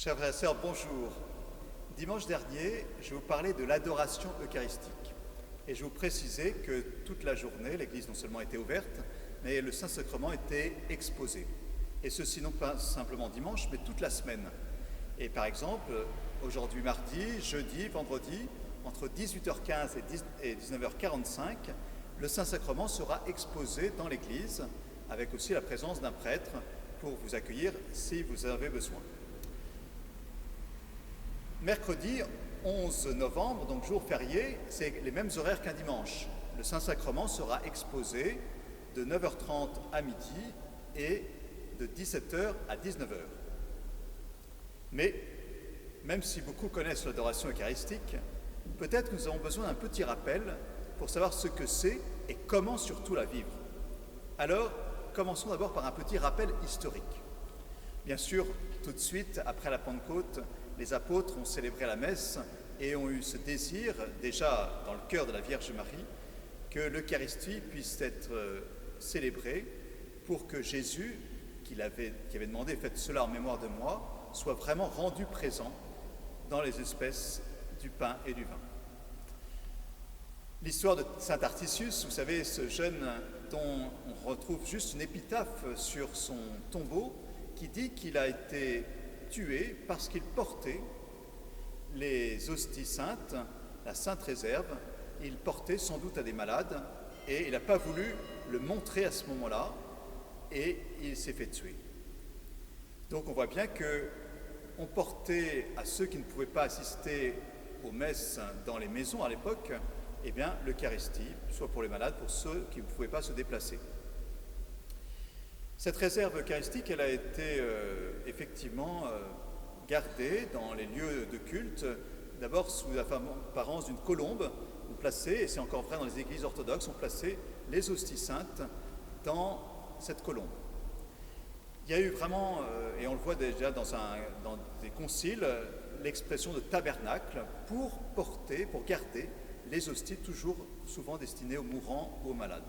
Chers frères et sœurs, bonjour. Dimanche dernier, je vous parlais de l'adoration eucharistique. Et je vous précisais que toute la journée, l'église non seulement était ouverte, mais le Saint-Sacrement était exposé. Et ceci non pas simplement dimanche, mais toute la semaine. Et par exemple, aujourd'hui mardi, jeudi, vendredi, entre 18h15 et 19h45, le Saint-Sacrement sera exposé dans l'église, avec aussi la présence d'un prêtre pour vous accueillir si vous avez besoin. Mercredi 11 novembre, donc jour férié, c'est les mêmes horaires qu'un dimanche. Le Saint-Sacrement sera exposé de 9h30 à midi et de 17h à 19h. Mais, même si beaucoup connaissent l'adoration eucharistique, peut-être que nous avons besoin d'un petit rappel pour savoir ce que c'est et comment surtout la vivre. Alors, commençons d'abord par un petit rappel historique. Bien sûr, tout de suite, après la Pentecôte, les apôtres ont célébré la messe et ont eu ce désir, déjà dans le cœur de la Vierge Marie, que l'Eucharistie puisse être célébrée pour que Jésus, qui avait demandé « Faites cela en mémoire de moi », soit vraiment rendu présent dans les espèces du pain et du vin. L'histoire de saint Artisius, vous savez, ce jeune dont on retrouve juste une épitaphe sur son tombeau, qui dit qu'il a été tué parce qu'il portait les hosties saintes, la sainte réserve. Il portait sans doute à des malades et il n'a pas voulu le montrer à ce moment-là et il s'est fait tuer. Donc on voit bien qu'on portait à ceux qui ne pouvaient pas assister aux messes dans les maisons à l'époque, eh bien l'Eucharistie, soit pour les malades, pour ceux qui ne pouvaient pas se déplacer. Cette réserve eucharistique, elle a été effectivement gardée dans les lieux de culte, d'abord sous l'apparence d'une colombe. On plaçait, et c'est encore vrai dans les églises orthodoxes, on plaçait les hosties saintes dans cette colombe. Il y a eu vraiment, et on le voit déjà dans des conciles, l'expression de tabernacle pour porter, pour garder les hosties toujours souvent destinées aux mourants ou aux malades.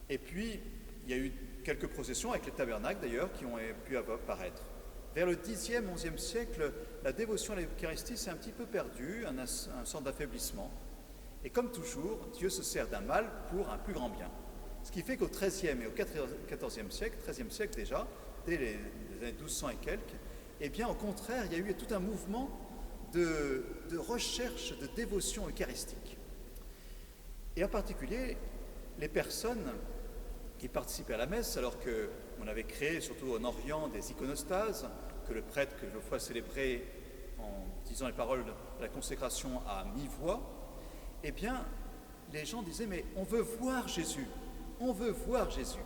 Et puis, il y a eu quelques processions avec les tabernacles d'ailleurs qui ont pu apparaître. Vers le Xe, XIe siècle, la dévotion à l'Eucharistie s'est un petit peu perdue, un sort d'affaiblissement. Et comme toujours, Dieu se sert d'un mal pour un plus grand bien. Ce qui fait qu'au XIIIe et au XIVe siècle, XIIIe siècle déjà, dès les années 1200 et quelques, eh bien au contraire, il y a eu tout un mouvement de recherche de dévotion eucharistique. Et en particulier, les personnes qui participaient à la messe, alors qu'on avait créé, surtout en Orient, des iconostases, que le prêtre quelquefois célébrait en disant les paroles de la consécration à mi-voix, eh bien, les gens disaient « mais on veut voir Jésus, on veut voir Jésus ».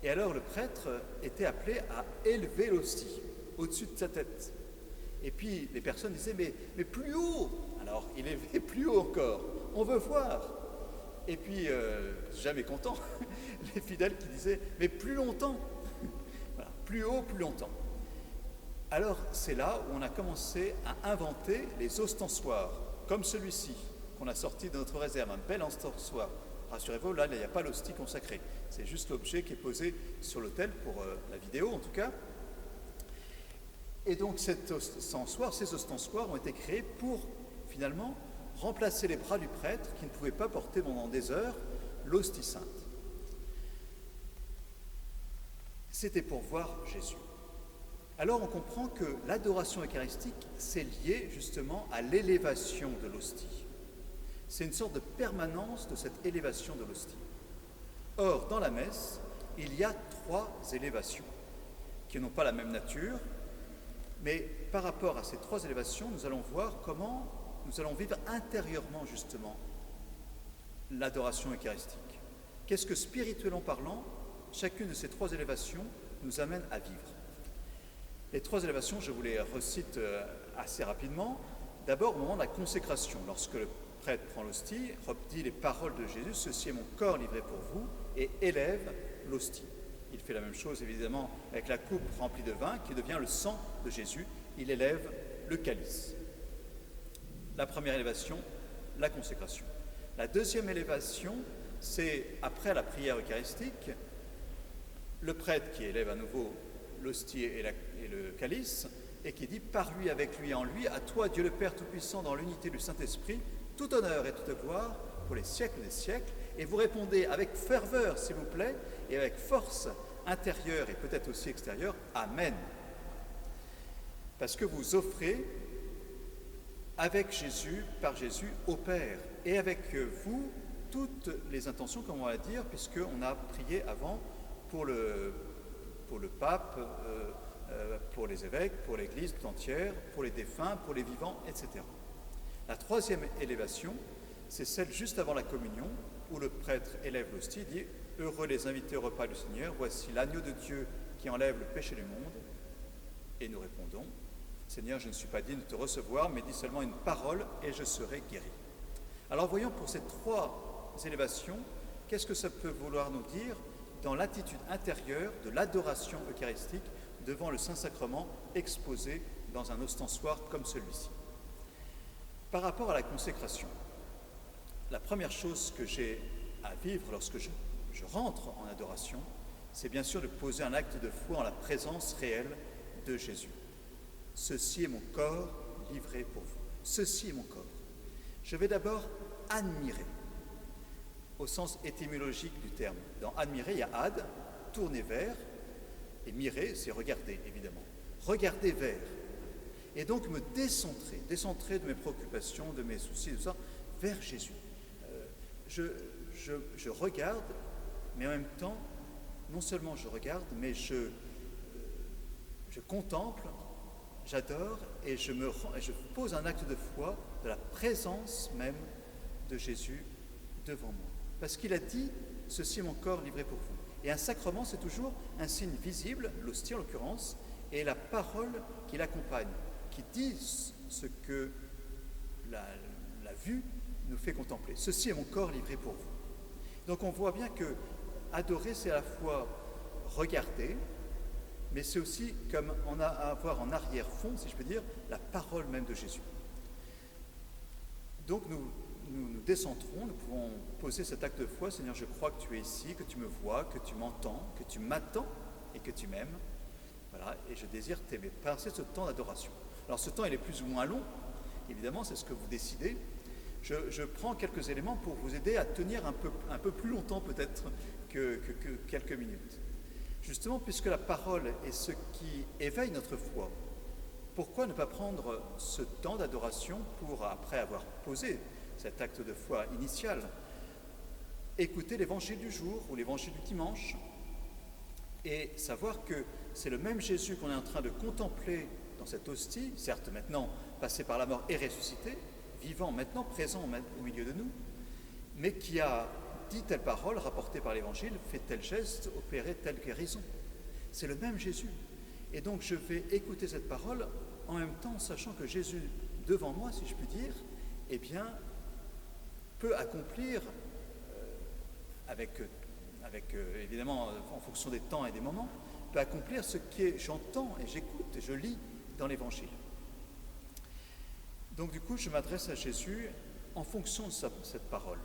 Et alors le prêtre était appelé à élever l'hostie au-dessus de sa tête. Et puis les personnes disaient « mais plus haut !» Alors il élevait plus haut encore, « on veut voir !» Et puis, jamais content, les fidèles qui disaient « mais plus longtemps !» Voilà, plus haut, plus longtemps. Alors, c'est là où on a commencé à inventer les ostensoirs, comme celui-ci, qu'on a sorti de notre réserve, un bel ostensoir. Rassurez-vous, là, il n'y a pas l'hostie consacrée. C'est juste l'objet qui est posé sur l'autel, pour la vidéo en tout cas. Et donc, ces ostensoirs ont été créés pour, finalement, remplacer les bras du prêtre qui ne pouvait pas porter pendant des heures l'hostie sainte. C'était pour voir Jésus. Alors on comprend que l'adoration eucharistique, c'est lié justement à l'élévation de l'hostie. C'est une sorte de permanence de cette élévation de l'hostie. Or, dans la messe, il y a 3 élévations qui n'ont pas la même nature, mais par rapport à ces 3 élévations, nous allons voir comment nous allons vivre intérieurement, justement, l'adoration eucharistique. Qu'est-ce que, spirituellement parlant, chacune de ces 3 élévations nous amène à vivre? Les 3 élévations, je vous les recite assez rapidement. D'abord, au moment de la consécration, lorsque le prêtre prend l'hostie, redit les paroles de Jésus, « Ceci est mon corps livré pour vous », et élève l'hostie. Il fait la même chose, évidemment, avec la coupe remplie de vin, qui devient le sang de Jésus. Il élève le calice. La première élévation, la consécration. La deuxième élévation, c'est après la prière eucharistique, le prêtre qui élève à nouveau l'hostie et le calice, et qui dit « Par lui, avec lui et en lui, à toi, Dieu le Père Tout-Puissant, dans l'unité du Saint-Esprit, tout honneur et toute gloire pour les siècles des siècles. » Et vous répondez avec ferveur, s'il vous plaît, et avec force intérieure et peut-être aussi extérieure, « Amen ». Parce que vous offrez avec Jésus, par Jésus, au Père, et avec vous, toutes les intentions, comme on va dire, puisqu'on a prié avant pour le pape, pour les évêques, pour l'Église tout entière, pour les défunts, pour les vivants, etc. La troisième élévation, c'est celle juste avant la communion, où le prêtre élève l'hostie, dit « Heureux les invités au repas du Seigneur, voici l'agneau de Dieu qui enlève le péché du monde. » Et nous répondons « Seigneur, je ne suis pas digne de te recevoir, mais dis seulement une parole et je serai guéri. » Alors voyons pour ces trois élévations, qu'est-ce que ça peut vouloir nous dire dans l'attitude intérieure de l'adoration eucharistique devant le Saint-Sacrement exposé dans un ostensoir comme celui-ci. Par rapport à la consécration, la première chose que j'ai à vivre lorsque je rentre en adoration, c'est bien sûr de poser un acte de foi en la présence réelle de Jésus. Ceci est mon corps livré pour vous. Ceci est mon corps. Je vais d'abord admirer, au sens étymologique du terme. Dans admirer, il y a ad, tourner vers, et mirer, c'est regarder, évidemment. Regarder vers. Et donc me décentrer de mes préoccupations, de mes soucis, tout ça, vers Jésus. Je regarde, mais en même temps, non seulement je regarde, mais je contemple, j'adore, et je pose un acte de foi de la présence même de Jésus devant moi. Parce qu'il a dit, ceci est mon corps livré pour vous. Et un sacrement, c'est toujours un signe visible, l'hostie en l'occurrence, et la parole qui l'accompagne, qui dit ce que la vue nous fait contempler. Ceci est mon corps livré pour vous. Donc on voit bien que adorer, c'est à la fois regarder, mais c'est aussi comme on a à avoir en arrière-fond, si je peux dire, la parole même de Jésus. Donc nous décentrons, nous pouvons poser cet acte de foi. Seigneur, je crois que tu es ici, que tu me vois, que tu m'entends, que tu m'attends et que tu m'aimes. Voilà, et je désire t'aimer. Passer ce temps d'adoration. Alors ce temps, il est plus ou moins long, évidemment, c'est ce que vous décidez. Je prends quelques éléments pour vous aider à tenir un peu plus longtemps peut-être que quelques minutes. Justement, puisque la parole est ce qui éveille notre foi, pourquoi ne pas prendre ce temps d'adoration pour, après avoir posé cet acte de foi initial, écouter l'évangile du jour ou l'évangile du dimanche et savoir que c'est le même Jésus qu'on est en train de contempler dans cette hostie, certes maintenant passé par la mort et ressuscité, vivant maintenant, présent au milieu de nous, mais qui a dit telle parole rapportée par l'évangile, fait tel geste, opéré telle guérison. C'est le même Jésus. Et donc je vais écouter cette parole en même temps sachant que Jésus devant moi, si je puis dire, eh bien, peut accomplir, évidemment en fonction des temps et des moments, peut accomplir ce que j'entends et j'écoute et je lis dans l'Évangile. Donc du coup, je m'adresse à Jésus en fonction de cette parole.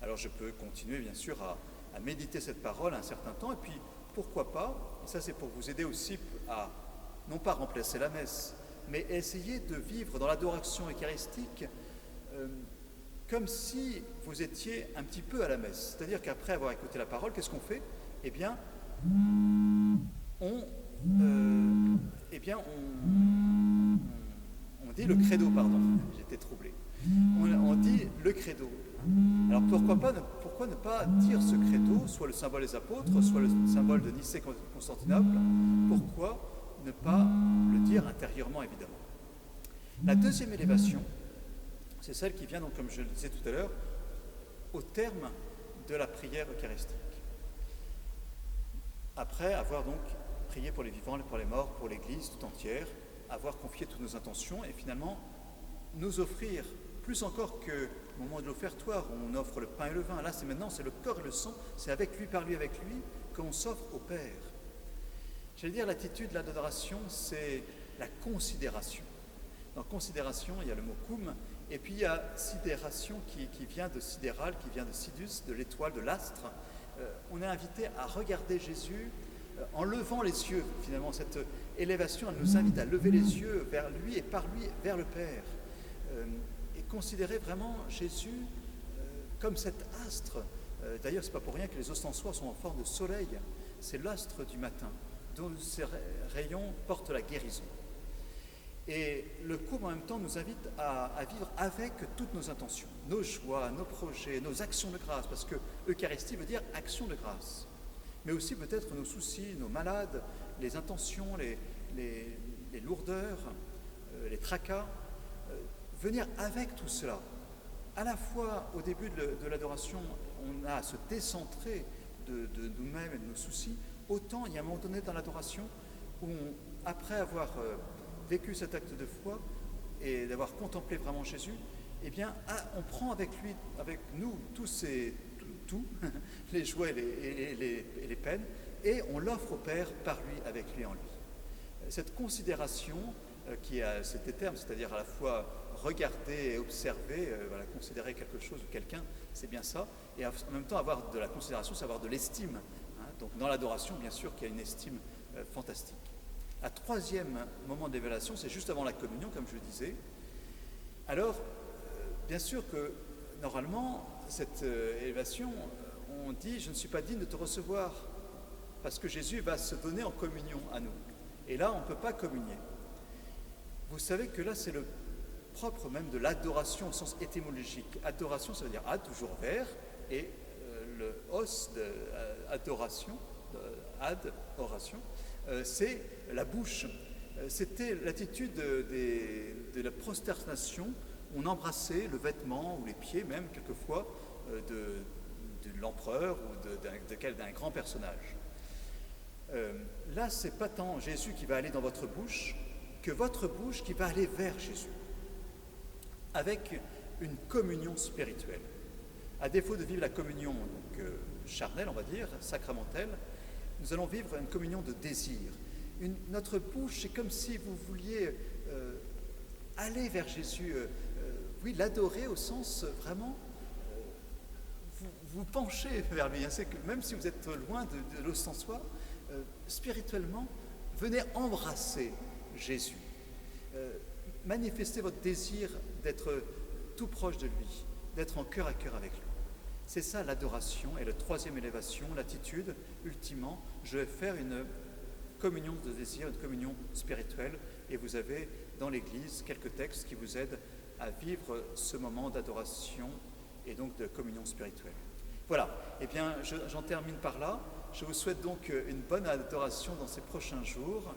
Alors je peux continuer bien sûr à méditer cette parole un certain temps, et puis pourquoi pas, et ça c'est pour vous aider aussi à non pas remplacer la messe, mais essayer de vivre dans l'adoration eucharistique comme si vous étiez un petit peu à la messe. C'est-à-dire qu'après avoir écouté la parole, qu'est-ce qu'on fait ? Eh bien, on dit le credo, pardon, j'étais troublé. On dit le credo. Alors pourquoi ne pas dire ce credo, soit le symbole des apôtres, soit le symbole de Nicée-Constantinople, pourquoi ne pas le dire intérieurement, évidemment. La deuxième élévation, c'est celle qui vient, donc, comme je le disais tout à l'heure, au terme de la prière eucharistique. Après avoir donc prié pour les vivants, pour les morts, pour l'Église tout entière, avoir confié toutes nos intentions et finalement nous offrir, plus encore que au moment de l'offertoire où on offre le pain et le vin, là c'est le corps et le sang, c'est avec lui, par lui, avec lui, qu'on s'offre au Père. J'allais dire, l'attitude de l'adoration, c'est la considération. Dans considération, il y a le mot cum, et puis il y a sidération qui vient de sidéral, qui vient de sidus, de l'étoile, de l'astre. On est invité à regarder Jésus en levant les yeux, finalement, cette élévation, elle nous invite à lever les yeux vers lui et par lui vers le Père. Et considérer vraiment Jésus comme cet astre. D'ailleurs, ce n'est pas pour rien que les ostensoirs sont en forme de soleil. C'est l'astre du matin, dont ces rayons portent la guérison. Et le cours, en même temps, nous invite à vivre avec toutes nos intentions, nos joies, nos projets, nos actions de grâce, parce que Eucharistie veut dire action de grâce. Mais aussi peut-être nos soucis, nos malades, les intentions, les lourdeurs, les tracas. Venir avec tout cela. À la fois, au début de l'adoration, on a à se décentrer de nous-mêmes et de nos soucis. Autant, il y a un moment donné dans l'adoration où, après avoir vécu cet acte de foi et d'avoir contemplé vraiment Jésus, eh bien, on prend avec lui, avec nous, tout, les joies et les peines, et on l'offre au Père par lui, avec lui en lui. Cette considération qui a cet terme, c'est-à-dire à la fois regarder et observer, considérer quelque chose ou quelqu'un, c'est bien ça, et en même temps avoir de la considération, c'est avoir de l'estime. Donc dans l'adoration, bien sûr, qu'il y a une estime fantastique. Un troisième moment d'élévation, c'est juste avant la communion, comme je le disais. Alors, bien sûr que, normalement, cette élévation, on dit « je ne suis pas digne de te recevoir », parce que Jésus va se donner en communion à nous. Et là, on ne peut pas communier. Vous savez que là, c'est le propre même de l'adoration au sens étymologique. Adoration, ça veut dire ad, toujours vers, et le os de adoration, ad, oration, c'est la bouche. C'était l'attitude de la prosternation. On embrassait le vêtement ou les pieds même quelquefois de l'empereur ou d'un grand personnage. Là, c'est pas tant Jésus qui va aller dans votre bouche que votre bouche qui va aller vers Jésus, avec une communion spirituelle. À défaut de vivre la communion charnelle, on va dire, sacramentelle, nous allons vivre une communion de désir. Notre bouche, c'est comme si vous vouliez aller vers Jésus, oui, l'adorer au sens vraiment, vous penchez vers lui. C'est que même si vous êtes loin de l'ostensoir, spirituellement, venez embrasser Jésus. Manifestez votre désir d'être tout proche de lui, d'être en cœur à cœur avec lui. C'est ça l'adoration. Et la troisième élévation, l'attitude, ultimement, je vais faire une communion de désir, une communion spirituelle. Et vous avez dans l'Église quelques textes qui vous aident à vivre ce moment d'adoration et donc de communion spirituelle. Voilà, eh bien j'en termine par là. Je vous souhaite donc une bonne adoration dans ces prochains jours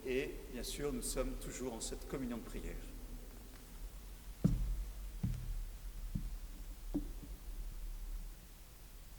et bien sûr nous sommes toujours en cette communion de prière.